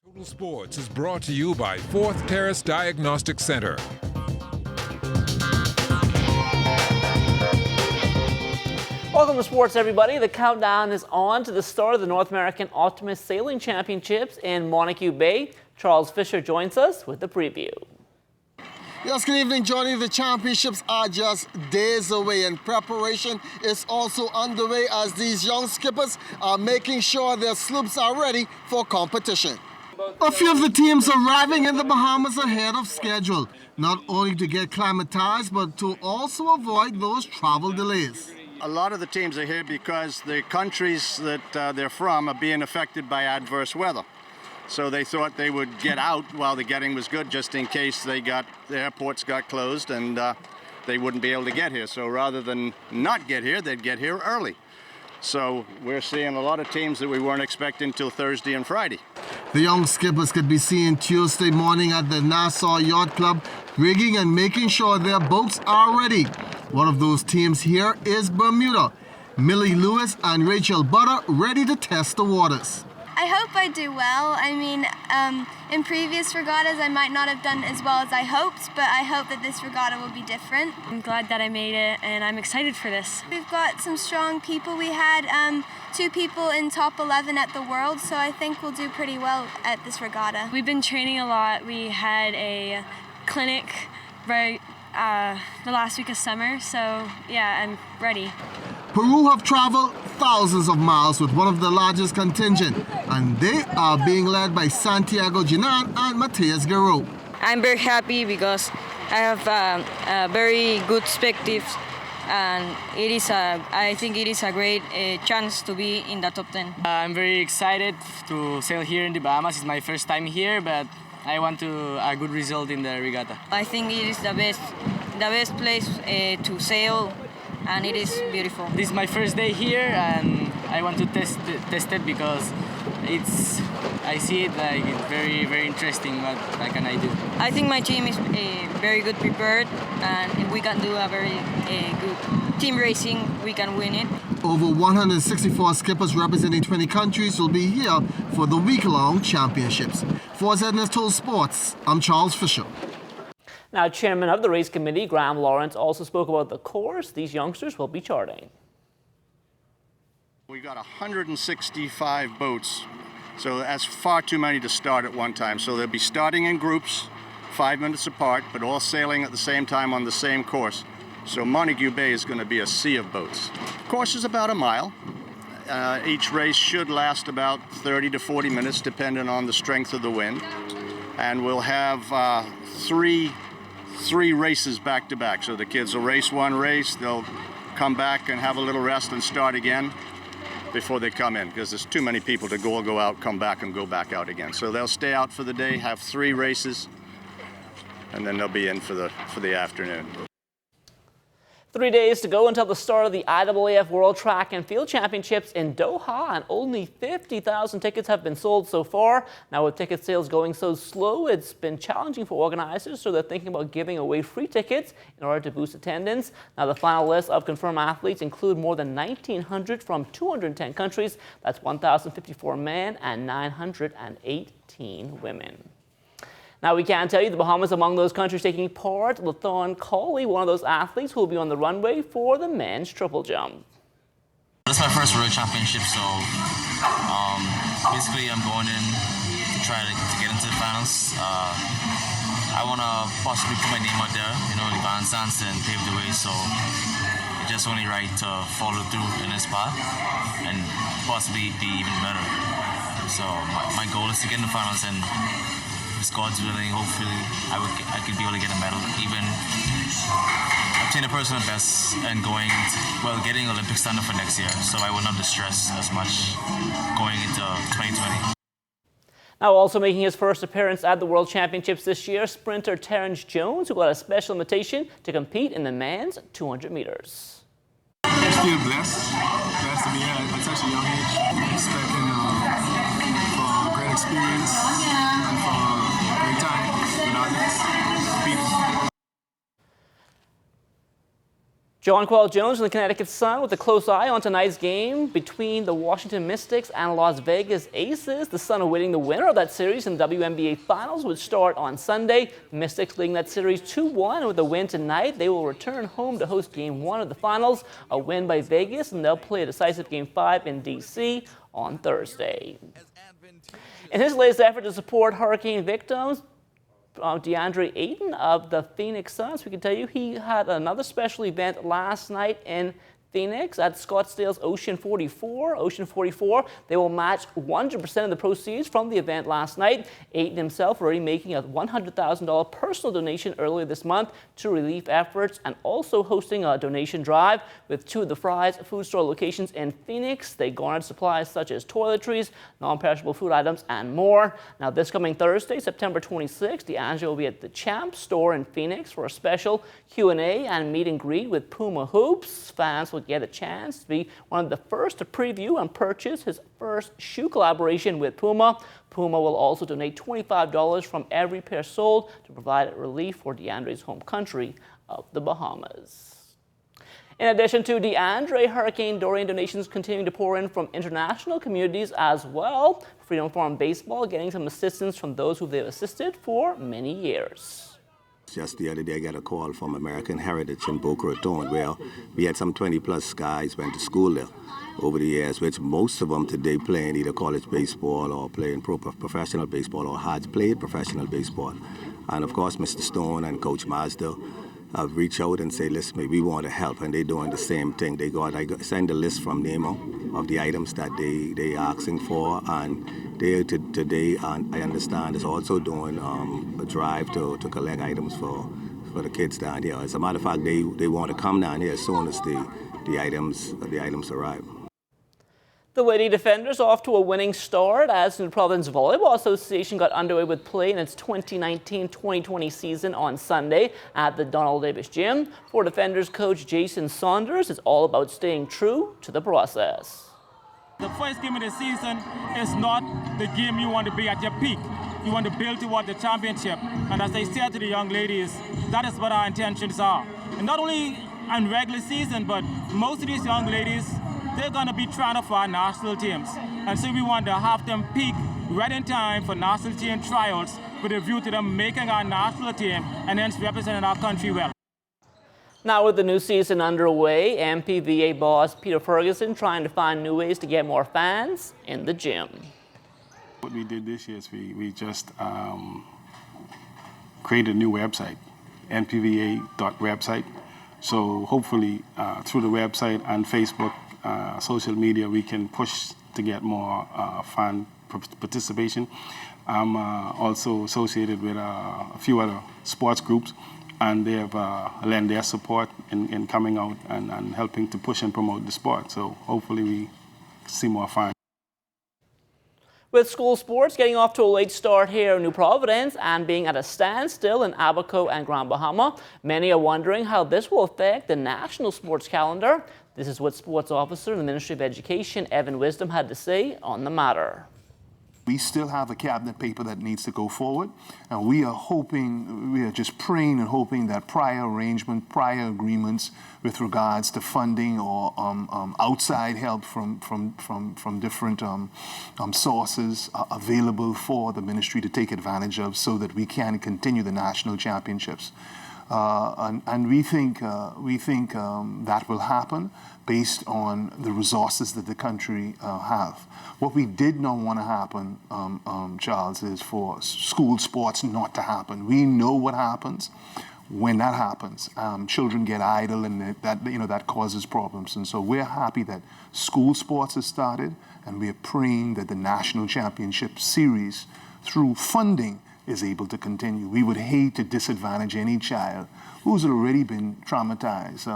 Total Sports is brought to you by Fourth Terrace Diagnostic Center. Welcome to sports, everybody. The countdown is on to the start of the North American Optimist Sailing Championships in Montague Bay. Charles Fisher joins us with the preview. Yes, good evening, Johnny. The championships are just days away, and preparation is also underway as these young skippers are making sure their sloops are ready for competition. A few of the teams arriving in the Bahamas ahead of schedule, not only to get climatized, but to also avoid those travel delays. A lot of the teams are here because the countries that they're from are being affected by adverse weather. So they thought they would get out while the getting was good, just in case the airports got closed and they wouldn't be able to get here. So rather than not get here, they'd get here early. So we're seeing a lot of teams that we weren't expecting till Thursday and Friday. The young skippers could be seen Tuesday morning at the Nassau Yacht Club, rigging and making sure their boats are ready. One of those teams here is Bermuda. Millie Lewis and Rachel Butter ready to test the waters. I hope I do well. I mean, in previous regattas I might not have done as well as I hoped, but I hope that this regatta will be different. I'm glad that I made it, and I'm excited for this. We've got some strong people. We had 2 people in top 11 at the World, so I think we'll do pretty well at this regatta. We've been training a lot. We had a clinic the last week of summer, so yeah, I'm ready. Peru have traveled thousands of miles with one of the largest contingent, and they are being led by Santiago Ginan and Mateus Guerrero. I'm very happy because I have a very good perspective, and I think it is a great chance to be in the top 10. I'm very excited to sail here in the Bahamas. It's my first time here, but I want a good result in the regatta. I think it is the best place to sail, and it is beautiful. This is my first day here, and I want to test it because I see it like it's very, very interesting. What can I do? I think my team is very good prepared, and if we can do a very good team racing, we can win it. Over 164 skippers representing 20 countries will be here for the week-long championships. For ZNS Total Sports, I'm Charles Fisher. Now, Chairman of the race committee, Graham Lawrence, also spoke about the course these youngsters will be charting. We got 165 boats, so that's far too many to start at one time. So they'll be starting in groups, 5 minutes apart, but all sailing at the same time on the same course. So Montague Bay is going to be a sea of boats. The course is about a mile. Each race should last about 30 to 40 minutes, depending on the strength of the wind. And we'll have three races back to back. So the kids will race one race, they'll come back and have a little rest and start again before they come in, because there's too many people to go out, come back, and go back out again. So they'll stay out for the day, have 3 races, and then they'll be in for the afternoon. 3 days to go until the start of the IAAF World Track and Field Championships in Doha, and only 50,000 tickets have been sold so far. Now, with ticket sales going so slow, it's been challenging for organizers, so they're thinking about giving away free tickets in order to boost attendance. Now, the final list of confirmed athletes include more than 1,900 from 210 countries. That's 1,054 men and 918 women. Now, we can tell you the Bahamas among those countries taking part. Lathon Colley, one of those athletes who will be on the runway for the men's triple jump. This is my first World Championship, so basically I'm going in to try to get into the finals. I want to possibly put my name out there, the Van Zandt, and pave the way, so it's just only right to follow through in this path and possibly be even better. So my goal is to get in the finals, and if God's willing, hopefully I could be able to get a medal, even obtain a personal best and getting Olympic standard for next year, so I will not distress as much going into 2020. Now, also making his first appearance at the World Championships this year, sprinter Terrence Jones, who got a special invitation to compete in the men's 200 meters. I feel blessed to be at such a young age, expecting for a great experience and for a great time with others, competing. John Quell Jones from the Connecticut Sun with a close eye on tonight's game between the Washington Mystics and Las Vegas Aces. The Sun awaiting the winner of that series in the WNBA Finals, which start on Sunday. The Mystics leading that series 2-1 with a win tonight. They will return home to host Game 1 of the Finals, a win by Vegas, and they'll play a decisive Game 5 in D.C. on Thursday. In his latest effort to support hurricane victims, DeAndre Ayton of the Phoenix Suns, we can tell you he had another special event last night in Phoenix at Scottsdale's Ocean 44. Ocean 44, they will match 100% of the proceeds from the event last night. Ayton himself already making a $100,000 personal donation earlier this month to relief efforts, and also hosting a donation drive with two of the Fry's food store locations in Phoenix. They garnered supplies such as toiletries, non-perishable food items, and more. Now, this coming Thursday, September 26th, DeAndre will be at the Champ store in Phoenix for a special Q&A and meet and greet with Puma Hoops. Fans will get a chance to be one of the first to preview and purchase his first shoe collaboration with Puma. Puma will also donate $25 from every pair sold to provide relief for DeAndre's home country of the Bahamas. In addition to DeAndre, Hurricane Dorian donations continue to pour in from international communities as well. Freedom Farm Baseball getting some assistance from those who they've assisted for many years. Just the other day, I got a call from American Heritage in Boca Raton, where we had some 20-plus guys went to school there over the years, which most of them today playing either college baseball or playing professional baseball or had played professional baseball. And of course, Mr. Stone and Coach Mazda have reached out and say, listen, we want to help, and they're doing the same thing. I sent a list from Nemo of the items that they asking for, and they today, I understand, is also doing a drive to collect items for the kids down here. As a matter of fact, they want to come down here as soon as the items arrive. The Lady Defenders off to a winning start as the Province Volleyball Association got underway with play in its 2019-2020 season on Sunday at the Donald Davis Gym. For Defenders coach Jason Saunders, it's all about staying true to the process. The first game of the season is not the game you want to be at your peak. You want to build toward the championship. And as I said to the young ladies, that is what our intentions are. And not only in regular season, but most of these young ladies, they're going to be trying for our national teams. And so we want to have them peak right in time for national team trials with a view to them making our national team and hence representing our country well. Now with the new season underway, MPVA boss Peter Ferguson trying to find new ways to get more fans in the gym. What we did this year is we just created a new website, npva.website. So hopefully through the website and Facebook, social media, we can push to get more fan participation. I'm also associated with a few other sports groups, and they have lent their support in coming out and helping to push and promote the sport. So hopefully we see more fans. With school sports getting off to a late start here in New Providence and being at a standstill in Abaco and Grand Bahama, many are wondering how this will affect the national sports calendar. This is what Sports Officer in the Ministry of Education, Evan Wisdom, had to say on the matter. We still have a cabinet paper that needs to go forward, and we are just praying and hoping that prior arrangement, prior agreements with regards to funding or outside help from different sources are available for the ministry to take advantage of so that we can continue the national championships. And we think that will happen based on the resources that the country have. What we did not want to happen, Charles, is for school sports not to happen. We know what happens when that happens. Children get idle, and that causes problems. And so we're happy that school sports has started, and we're praying that the national championship series, through funding, is able to continue. We would hate to disadvantage any child who's already been traumatized.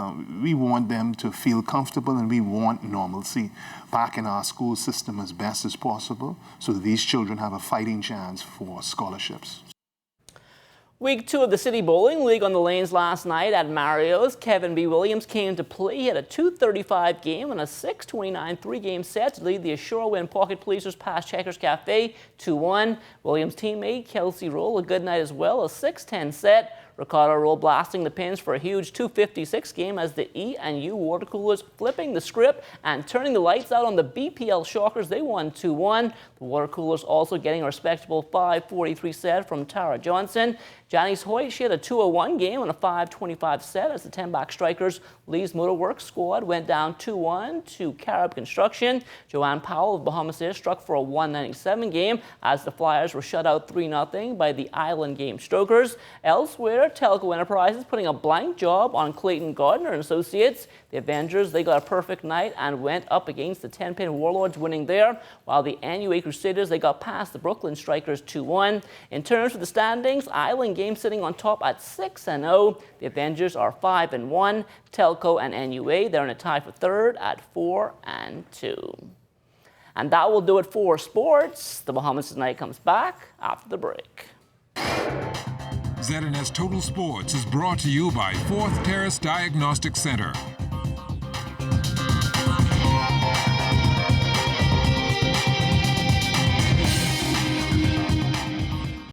We want them to feel comfortable, and we want normalcy back in our school system as best as possible so that these children have a fighting chance for scholarships. Week 2 of the City Bowling League on the lanes last night at Mario's. Kevin B. Williams came to play. He had a .235 game and a 6:29 three-game set to lead the Ashore-Win Pocket Policers past Checkers Cafe 2-1. Williams' teammate Kelsey Roll a good night as well, a 6-10 set. Ricardo roll blasting the pins for a huge 256 game as the E&U Water Coolers flipping the script and turning the lights out on the BPL Shockers. They won 2-1. The Water Coolers also getting a respectable 5-43 set from Tara Johnson. Janice Hoyt, she had a 2-1 game on a 5-25 set as the 10-back Strikers Lee's Motorworks squad went down 2-1 to Carib Construction. Joanne Powell of Bahamas Air struck for a 197 game as the Flyers were shut out 3-0 by the Island Game Strokers. Elsewhere, Telco Enterprises putting a blank job on Clayton Gardner and Associates. The Avengers, they got a perfect night and went up against the 10-pin Warlords, winning there, while the NUA Crusaders, they got past the Brooklyn Strikers 2-1. In terms of the standings, Island Game sitting on top at 6-0. The Avengers are 5-1. Telco and NUA, they're in a tie for third at 4-2. And that will do it for sports. The Bahamas Tonight comes back after the break. ZNS Total Sports is brought to you by 4th Terrace Diagnostic Center.